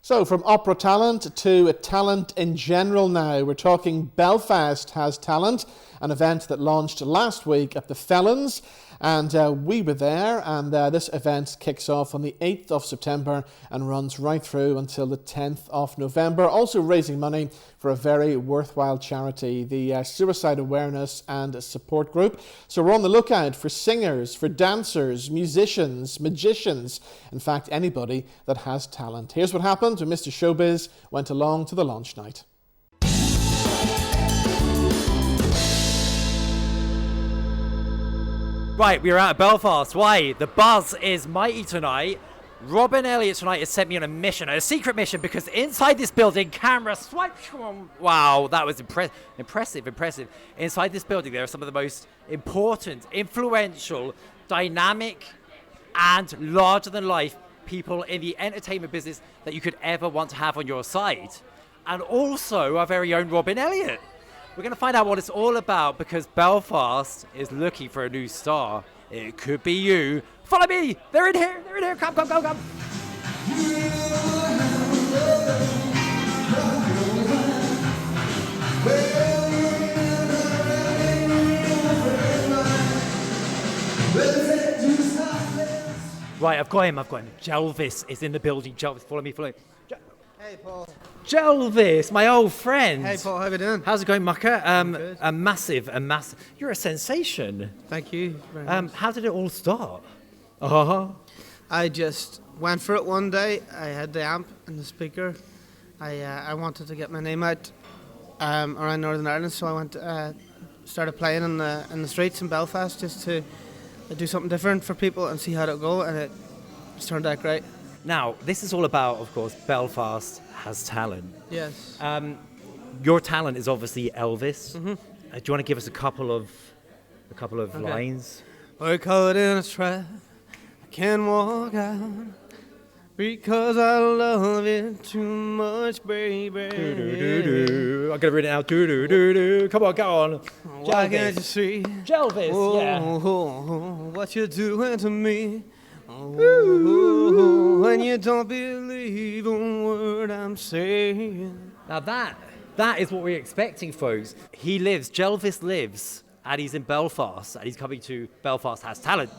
So from opera talent to talent in general now, we're talking Belfast Has Talent, an event that launched last week at the Felons, and we were there, and this event kicks off on the 8th of September and runs right through until the 10th of November, also raising money for a very worthwhile charity, the Suicide Awareness and Support Group. So we're on the lookout for singers, for dancers, musicians, magicians, in fact anybody that has talent. Here's what happened when Mr. Showbiz went along to the launch night. Right, we're out of Belfast. Why? The buzz is mighty tonight. Robin Elliott tonight has sent me on a mission, a secret mission, because inside this building, camera swipe. Wow, that was impressive. Inside this building, there are some of the most important, influential, dynamic, and larger-than-life people in the entertainment business that you could ever want to have on your side. And also our very own Robin Elliott. We're going to find out what it's all about because Belfast is looking for a new star. It could be you. Follow me. They're in here. Come. Right, I've got him. Jelvis is in the building. Jelvis, follow me. Hey, Paul. Jelvis, my old friend. Hey, Paul, how you doing? How's it going, Mucker? Good. A massive. You're a sensation. Thank you very much. How did it all start? I just went for it one day. I had the amp and the speaker. I wanted to get my name out around Northern Ireland, so I went started playing in the streets in Belfast just to do something different for people and see how it'll go, and it turned out great. Now, this is all about, of course, Belfast Has Talent. Yes. Your talent is obviously Elvis. Mm-hmm. Do you want to give us a couple of lines? We're caught in a trap. I can't walk out because I love it too much, baby. I'm gonna read it out. Come on, go on. Why can't you see? Jelvis, What you're doing to me? When you don't believe a word I'm saying. Now that is what we're expecting, folks. Jelvis lives, and he's in Belfast, and he's coming to Belfast Has Talent.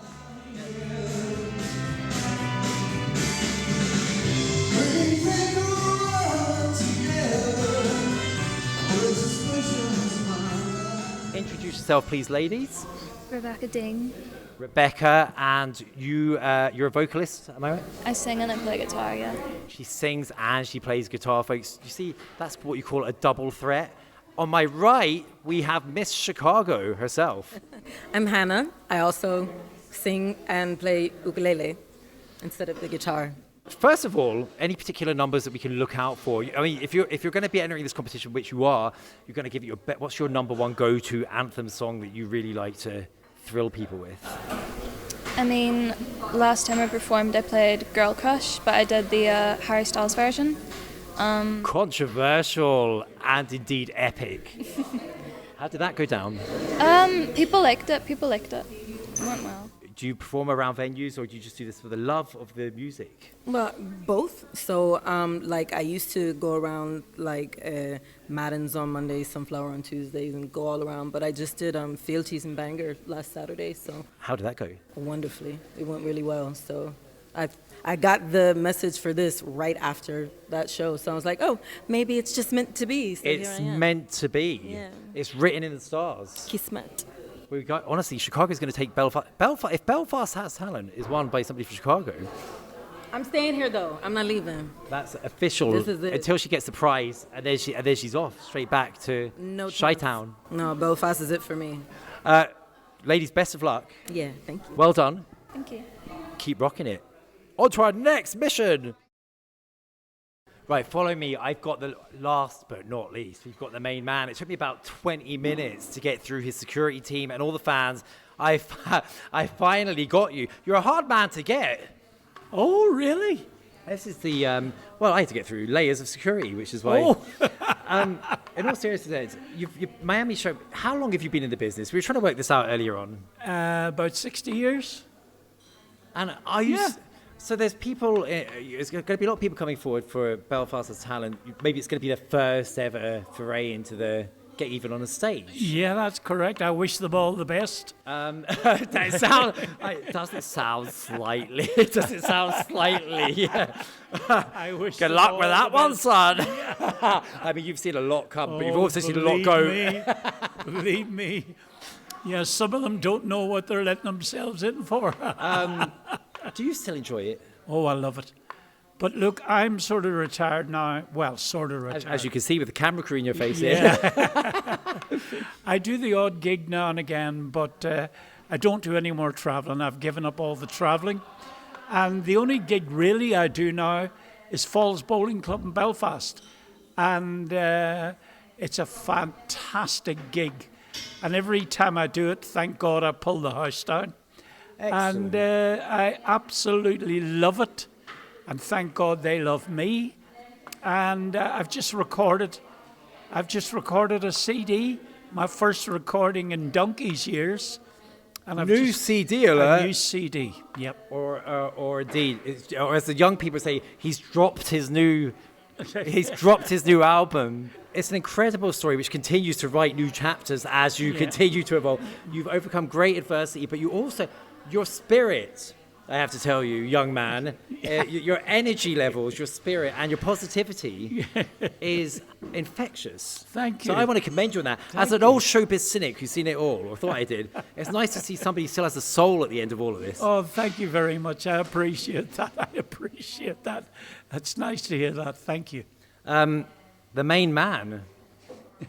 Introduce yourself, please, ladies. Rebecca Ding. Rebecca, and you're a vocalist, am I right? I sing and I play guitar, yeah. She sings and she plays guitar, folks. You see, that's what you call a double threat. On my right, we have Miss Chicago herself. I'm Hannah. I also sing and play ukulele instead of the guitar. First of all, any particular numbers that we can look out for? I mean, if you're going to be entering this competition, which you are, you're going to give it your bet. What's your number one go-to anthem song that you really like to thrill people with? I mean, last time I performed I played Girl Crush, but I did the Harry Styles version. Controversial and indeed epic. How did that go down? People liked it. It went well. Do you perform around venues, or do you just do this for the love of the music? Well, both. So, I used to go around Madden's on Mondays, Sunflower on Tuesdays, and go all around. But I just did Fealties in Bangor last Saturday. So how did that go? Wonderfully, it went really well. So I got the message for this right after that show. So I was like, oh, maybe it's just meant to be. So it's meant to be. Yeah. It's written in the stars. Kismet. Honestly, Chicago's going to take Belfast. If Belfast Has Talent is won by somebody from Chicago, I'm staying here though. I'm not leaving. That's official. This is it. Until she gets the prize, and then she's off straight back to Chi-Town. No, Belfast is it for me. Ladies, best of luck. Yeah, thank you. Well done. Thank you. Keep rocking it. On to our next mission. Right, follow me. I've got the last but not least. We've got the main man. It took me about 20 minutes to get through his security team and all the fans. I finally got you. You're a hard man to get. Oh, really? This is the, I had to get through layers of security, which is why. In all seriousness, Miami show, how long have you been in the business? We were trying to work this out earlier on. About 60 years. And are you... So there's people, there's going to be a lot of people coming forward for Belfast as talent. Maybe it's going to be the first ever foray into the get even on a stage. Yeah, that's correct. I wish them all the best. Doesn't sound slightly. Does it sound slightly? Yeah. I wish. Good them luck all with the that one, best. son. I mean, you've seen a lot come, but you've also seen a lot go. Believe me. Yeah, some of them don't know what they're letting themselves in for. Do you still enjoy it? Oh, I love it. But look, I'm sort of retired now. Well, sort of retired. As you can see with the camera crew in your face Yeah. I do the odd gig now and again, but I don't do any more travelling. I've given up all the travelling. And the only gig really I do now is Falls Bowling Club in Belfast. And it's a fantastic gig. And every time I do it, thank God I pull the house down. Excellent. And I absolutely love it. And thank God they love me. And I've just recorded a CD, my first recording in donkey's years. And New CD alert. A new CD, yep. Or indeed, or as the young people say, he's dropped his new album. It's an incredible story which continues to write new chapters as you continue to evolve. You've overcome great adversity, but you also, your spirit, I have to tell you, young man, your energy levels, your spirit, and your positivity is infectious. Thank you. So I want to commend you on that. As an old showbiz cynic who's seen it all, or thought I did, it's nice to see somebody who still has a soul at the end of all of this. Oh, thank you very much. I appreciate that. That's nice to hear that. Thank you. The main man,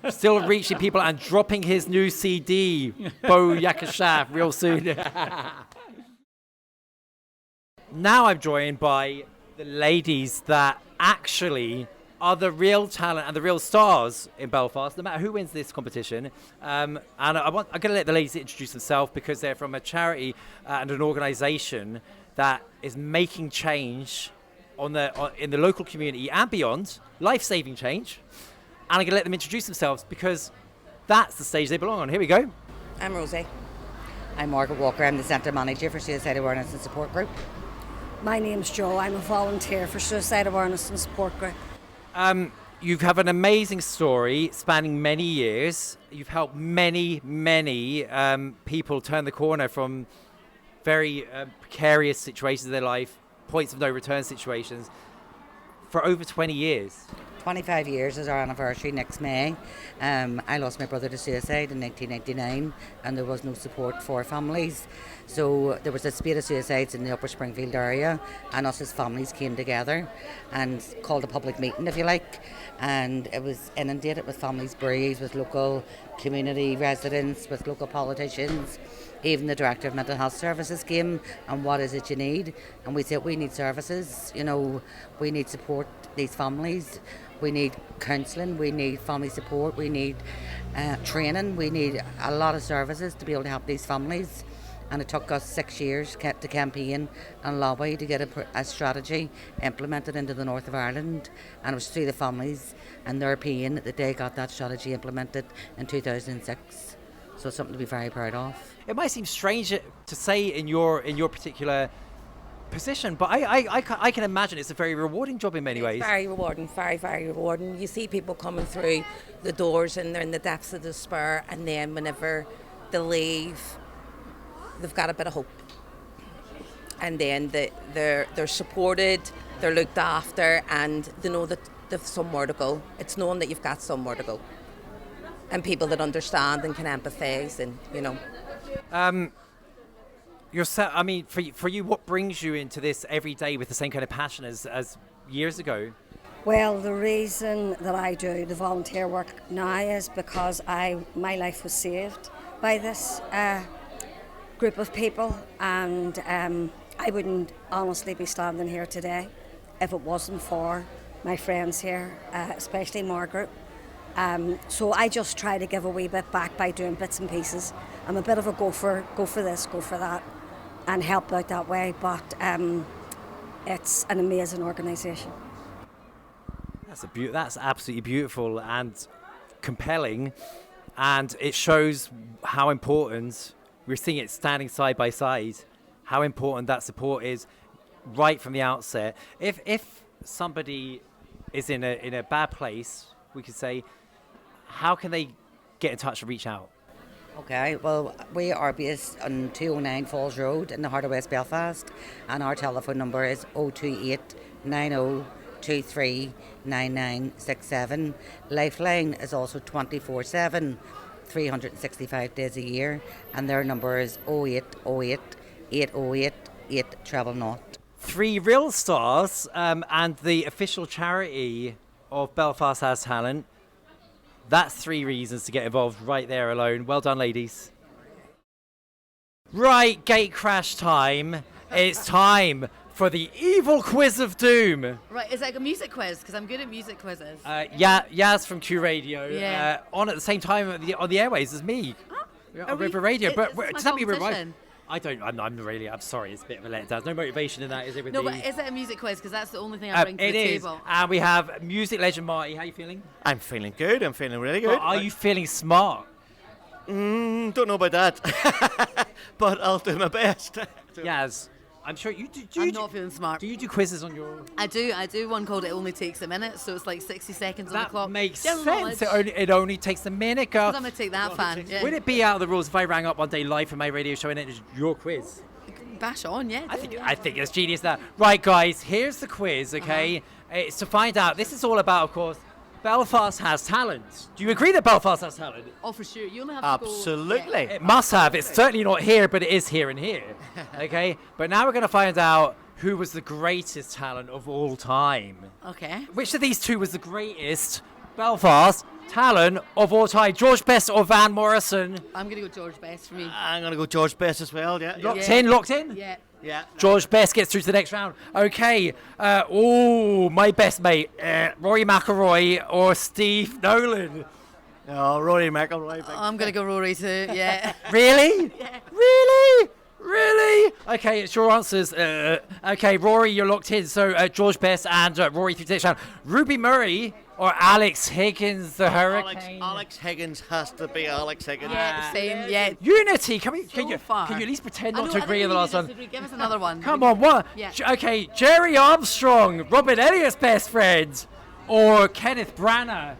still reaching people and dropping his new CD, Bo Yakashaf, real soon. Now I'm joined by the ladies that actually are the real talent and the real stars in Belfast, no matter who wins this competition. And I'm going to let the ladies introduce themselves because they're from a charity and an organisation that is making change in the local community and beyond, life-saving change. And I'm going to let them introduce themselves because that's the stage they belong on. Here we go. I'm Rosie. I'm Margaret Walker. I'm the Centre Manager for Suicide Awareness and Support Group. My name's Jo. I'm a volunteer for Suicide Awareness and Support Group. You have an amazing story spanning many years. You've helped many people turn the corner from very precarious situations in their life, points of no return situations, for over 20 years. 25 years is our anniversary next May. I lost my brother to suicide in 1999 and there was no support for families. So there was a spate of suicides in the Upper Springfield area and us as families came together and called a public meeting, if you like. And it was inundated with families' bereaved, with local community residents, with local politicians. Even the Director of Mental Health Services came and what is it you need? And we said we need services, we need support these families. We need counselling, we need family support, we need training, we need a lot of services to be able to help these families. And it took us 6 years to campaign and lobby to get a strategy implemented into the north of Ireland. And it was through the families and their pain that they got that strategy implemented in 2006. So it's something to be very proud of. It might seem strange to say in your particular position, but I can imagine it's a very rewarding job in many ways. Very rewarding, very, very rewarding. You see people coming through the doors and they're in the depths of despair, and then whenever they leave, they've got a bit of hope. And then they're supported, they're looked after, and they know that they've somewhere to go. It's knowing that you've got somewhere to go. And people that understand and can empathise and, Yourself, I mean, for you, what brings you into this every day with the same kind of passion as years ago? Well, the reason that I do the volunteer work now is because my life was saved by this group of people, and I wouldn't honestly be standing here today if it wasn't for my friends here, especially Margaret. So I just try to give a wee bit back by doing bits and pieces. I'm a bit of a go for this, go for that, and help out that way, but it's an amazing organisation. That's absolutely beautiful and compelling, and it shows how important, we're seeing it standing side by side, how important that support is. right from the outset. If somebody is in a bad place, we could say, how can they get in touch and reach out? Okay, well, we are based on 209 Falls Road in the heart of West Belfast, and our telephone number is 028 90 23 9967. Lifeline is also 24/7, 365 days a year, and their number is 0808 808 800. 3 real stars, and the official charity of Belfast Has Talent. That's 3 reasons to get involved right there alone. Well done, ladies. Right, gate crash time. It's time for the evil quiz of doom. Right, is it like a music quiz? Because I'm good at music quizzes. Yaz from Q Radio, Yeah. on at the same time on the airways as me. On River Radio. But does that mean we're right? I'm sorry, it's a bit of a letdown. There's no motivation in that, is there? No, but is it a music quiz? Because that's the only thing I bring to the table. And we have music legend Marty. How are you feeling? I'm feeling good. I'm feeling really good. But are you feeling smart? Don't know about that. But I'll do my best. Yaz, I'm sure you do. I'm not feeling smart. Do you do quizzes on your... I do one called It Only Takes a Minute, so it's like 60 seconds on the clock. That makes General sense. knowledge. It only takes a minute, girl. 'Cause I'm going to take that fan. Yeah. Would it be out of the rules if I rang up one day live from my radio show and it was your quiz? Bash on, yeah. I think it's genius that. Right, guys, here's the quiz, okay? It's to find out. This is all about, of course, Belfast Has Talent. Do you agree that Belfast has talent? Oh, for sure. You only have Absolutely. to go... It must have. It's certainly not here, but it is here and here. Okay? But now we're going to find out who was the greatest talent of all time. Okay. Which of these two was the greatest Belfast talent of all time? George Best or Van Morrison? I'm going to go George Best for me. I'm going to go George Best as well, yeah. Locked in? Yeah. Yeah. George Best gets through to the next round. Okay. My best mate, Rory McIlroy or Steve Nolan? Oh, Rory McIlroy. I'm going to go Rory too, yeah. Really? Yeah. Really? Okay, it's your answers. Okay, Rory, you're locked in. So George Best and Rory through to the next round. Ruby Murray or Alex Higgins, the Hurricane? Alex Higgins has to be Alex Higgins. Yeah, same, yeah. Unity, can you far. at least pretend I not know, to I agree think on the we last one? disagree. Give us another one. Come on, what? Yeah. Okay, Jerry Armstrong, Robin Elliott's best friend, or Kenneth Branagh?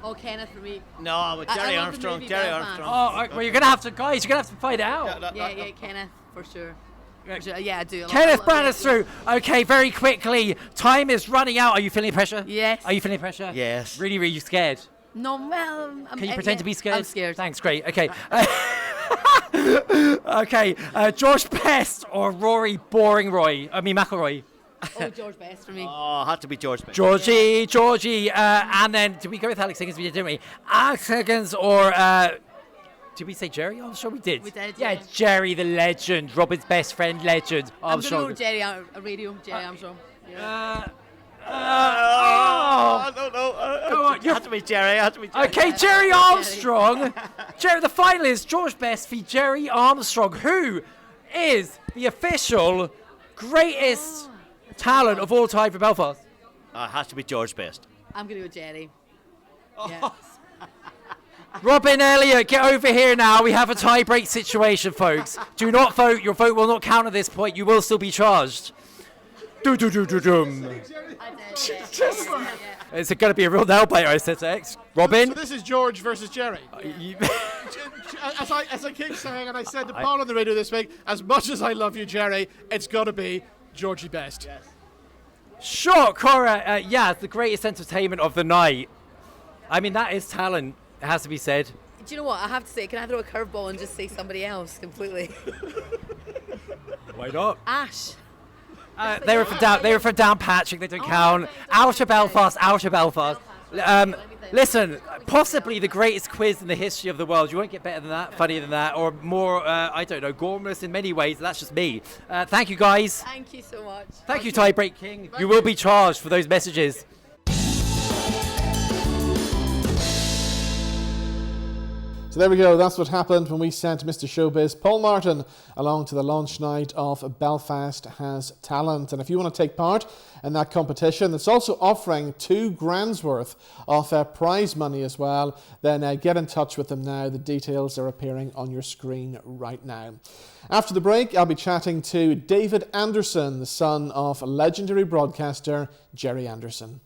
Oh, Kenneth for me. No, but Jerry love the Armstrong. movie Jerry Belfast. Armstrong. Oh, well, you're gonna have to, guys. You're gonna have to find it out. Yeah, Kenneth, for sure. Yeah, I do. Kenneth Branagh's through. Okay, very quickly. Time is running out. Are you feeling pressure? Yes. Are you feeling pressure? Yes. Really scared? No, well... Can you pretend to be scared? I'm scared. Thanks, great. Okay. Okay, George Best or Rory McIlroy? Oh, George Best for me. Oh, had to be George Best. Georgie. And then, did we go with Alex Higgins? We did, didn't we? Alex Higgins or... did we say Jerry Armstrong? We did. We did, yeah. yeah. Jerry the legend, Robin's best friend legend, Armstrong. I'm going to go Jerry Armstrong. Yeah. I don't know. Go on, Had to be Jerry. Okay, Jerry Armstrong. Jerry, the final is George Best v Jerry Armstrong. Who is the official greatest talent of all time for Belfast? Has to be George Best. I'm going to go Jerry. Yeah. Robin Elliott, get over here now. We have a tie-break situation, folks. Do not vote. Your vote will not count at this point. You will still be charged. Do-do-do-do-dum. Is it going to be a real nail-biter, I said to X? Robin? So this is George versus Jerry. As I keep saying, and I said to Paul on the radio this week, as much as I love you, Jerry, it's got to be Georgie Best. Yes. Sure, Cora. Yeah, the greatest entertainment of the night. I mean, that is talent. It has to be said. Do you know what? I have to say, can I throw a curveball and just say somebody else completely? Why not? Ash. They were from down Patrick. They don't count. Outer Belfast. Listen, possibly the greatest quiz in the history of the world. You won't get better than that, funnier than that, or more, I don't know, gormless in many ways. That's just me. Thank you, guys. Thank you so much. Thank you, Tiebreak King. You will be charged for those messages. So there we go, that's what happened when we sent Mr. Showbiz Paul Martin along to the launch night of Belfast Has Talent. And if you want to take part in that competition, it's also offering £2,000 worth of prize money as well, then get in touch with them now. The details are appearing on your screen right now. After the break, I'll be chatting to David Anderson, the son of legendary broadcaster Jerry Anderson.